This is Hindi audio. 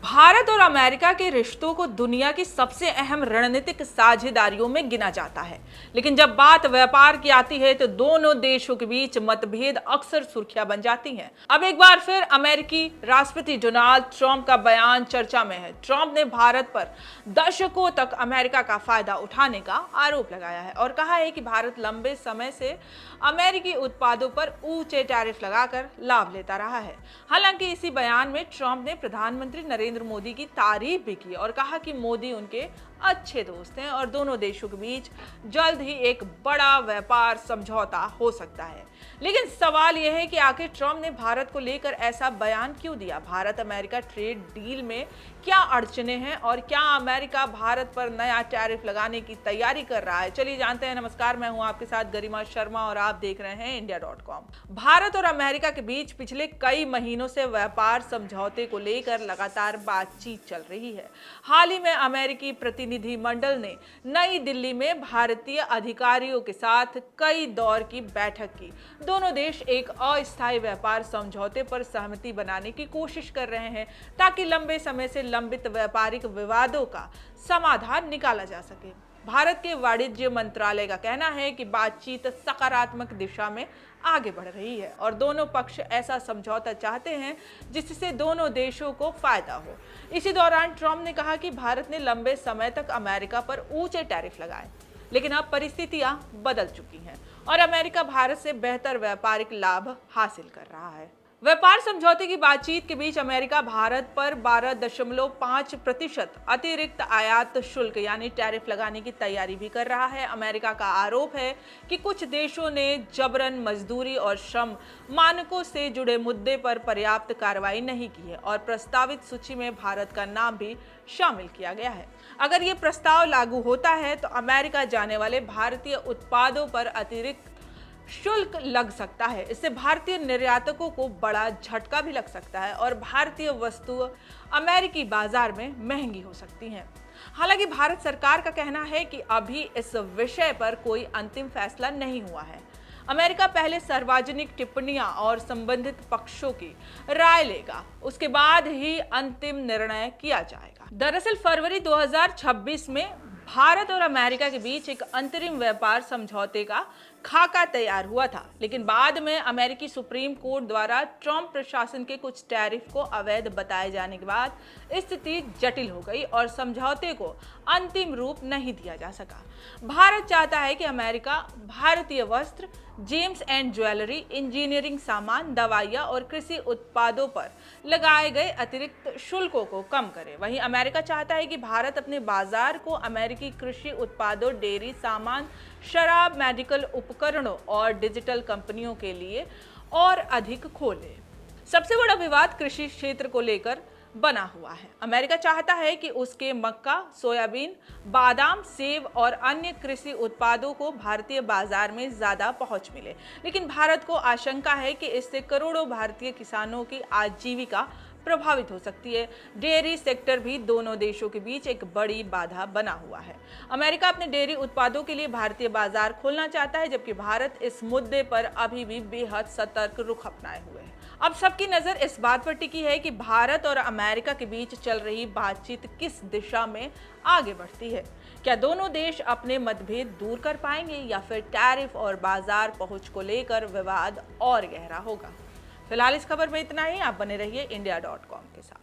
भारत और अमेरिका के रिश्तों को दुनिया की सबसे अहम रणनीतिक साझेदारियों में गिना जाता है, लेकिन जब बात व्यापार की आती है तो दोनों देशों के बीच मतभेद अक्सर सुर्खियां बन जाती हैं। अब एक बार फिर अमेरिकी राष्ट्रपति डोनाल्ड ट्रंप का बयान चर्चा में है। ट्रंप ने भारत पर दशकों तक अमेरिका का फायदा उठाने का आरोप लगाया है और कहा है कि भारत लंबे समय से अमेरिकी उत्पादों पर ऊंचे टैरिफ लगाकर लाभ लेता रहा है। हालांकि इसी बयान में ट्रंप ने प्रधानमंत्री नरेंद्र मोदी की तारीफ भी की और कहा कि मोदी उनके अच्छे दोस्त हैं और दोनों देशों के बीच जल्द ही एक बड़ा व्यापार समझौता हो सकता है। लेकिन सवाल यह है कि आखिर ट्रंप ने भारत को लेकर ऐसा बयान क्यों दिया? भारत अमेरिका ट्रेड डील में क्या अड़चने हैं और क्या अमेरिका भारत पर नया टैरिफ लगाने की तैयारी कर रहा है? चलिए जानते हैं। नमस्कार, मैं हूं आपके साथ गरिमा शर्मा और आप देख रहे हैं India.com। भारत और अमेरिका के बीच पिछले कई महीनों से व्यापार समझौते को लेकर लगातार बातचीत चल रही है। हाल ही में अमेरिकी प्रतिनिधिमंडल ने नई दिल्ली में भारतीय अधिकारियों के साथ कई दौर की बैठक की। दोनों देश एक अस्थायी व्यापार समझौते पर सहमति बनाने की कोशिश कर रहे हैं ताकि लंबे समय से लंबित व्यापारिक विवादों का समाधान निकाला जा सके। भारत के वाणिज्य मंत्रालय का कहना है कि बातचीत सकारात्मक दिशा में आगे बढ़ रही है और दोनों पक्ष ऐसा समझौता चाहते हैं जिससे दोनों देशों को फायदा हो। इसी दौरान ट्रंप ने कहा कि भारत ने लंबे समय तक अमेरिका पर ऊंचे टैरिफ लगाए, लेकिन अब परिस्थितियां बदल चुकी हैं और अमेरिका भारत से बेहतर व्यापारिक लाभ हासिल कर रहा है। व्यापार समझौते की बातचीत के बीच अमेरिका भारत पर 12.5% अतिरिक्त आयात शुल्क यानी टैरिफ लगाने की तैयारी भी कर रहा है। अमेरिका का आरोप है कि कुछ देशों ने जबरन मजदूरी और श्रम मानकों से जुड़े मुद्दे पर पर्याप्त कार्रवाई नहीं की है और प्रस्तावित सूची में भारत का नाम भी शामिल किया गया है। अगर ये प्रस्ताव लागू होता है तो अमेरिका जाने वाले भारतीय उत्पादों पर अतिरिक्त शुल्क लग सकता है। इससे भारतीय निर्यातकों को बड़ा झटका भी लग सकता है और भारतीय वस्तुएं अमेरिकी बाजार में महंगी हो सकती हैं। हालांकि भारत सरकार का कहना है कि अभी इस विषय पर कोई अंतिम फैसला नहीं हुआ है। अमेरिका पहले सार्वजनिक टिप्पणियां और संबंधित पक्षों की राय लेगा, उसके बाद ही अंतिम निर्णय किया जाएगा। दरअसल फरवरी 2026 में भारत और अमेरिका के बीच एक अंतरिम व्यापार समझौते का खाका तैयार हुआ था, लेकिन बाद में अमेरिकी सुप्रीम कोर्ट द्वारा ट्रंप प्रशासन के कुछ टैरिफ को अवैध बताए जाने के बाद स्थिति जटिल हो गई और समझौते को अंतिम रूप नहीं दिया जा सका। भारत चाहता है कि अमेरिका भारतीय वस्त्र, जेम्स एंड ज्वेलरी, इंजीनियरिंग सामान, दवाइयां और कृषि उत्पादों पर लगाए गए अतिरिक्त शुल्कों को कम करे। वहीं अमेरिका चाहता है कि भारत अपने बाजार को अमेरिकी कृषि उत्पादों, डेयरी सामान, शराब, मेडिकल उपकरणों और डिजिटल कंपनियों के लिए और अधिक खोले। सबसे बड़ा विवाद कृषि क्षेत्र को लेकर बना हुआ है। अमेरिका चाहता है कि उसके मक्का, सोयाबीन, बादाम, सेब और अन्य कृषि उत्पादों को भारतीय बाजार में ज्यादा पहुंच मिले, लेकिन भारत को आशंका है कि इससे करोड़ों भारतीय किसानों की आजीविका प्रभावित हो सकती है। डेयरी सेक्टर भी दोनों देशों के बीच एक बड़ी बाधा बना हुआ है। अमेरिका अपने डेयरी उत्पादों के लिए भारतीय बाजार खोलना चाहता है, जबकि भारत इस मुद्दे पर अभी भी बेहद सतर्क रुख अपनाए हुए है। अब सबकी नजर इस बात पर टिकी है कि भारत और अमेरिका के बीच चल रही बातचीत किस दिशा में आगे बढ़ती है। क्या दोनों देश अपने मतभेद दूर कर पाएंगे या फिर टैरिफ और बाजार पहुंच को लेकर विवाद और गहरा होगा? फिलहाल इस खबर में इतना ही। आप बने रहिए India.com के साथ।